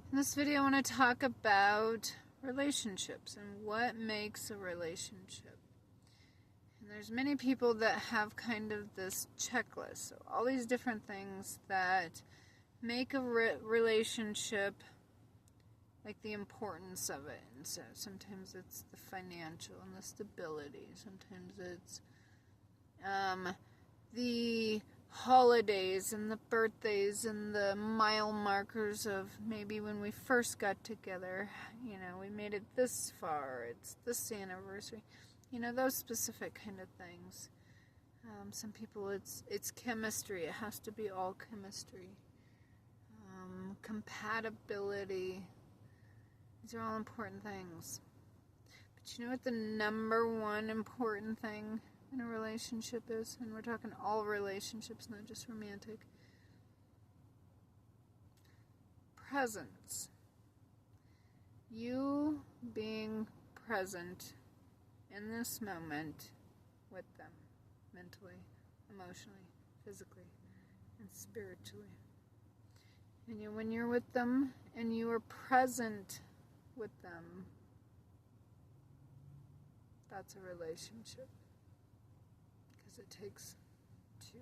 In this video, I want to talk about relationships and what makes a relationship. And there's many people that have kind of this checklist. So all these different things that make a relationship, like the importance of it. And so sometimes it's the financial and the stability. Sometimes it's the holidays and the birthdays and the mile markers of maybe when we first got together, we made it this far, it's this anniversary, those specific kind of things. Some people it's chemistry, it has to be all chemistry. Compatibility, these are all important things. But you know what the number one important thing in a relationship is? And we're talking all relationships, not just romantic. Presence. You being present in this moment with them, mentally, emotionally, physically, and spiritually. And when you're with them and you are present with them, that's a relationship. Because it takes two.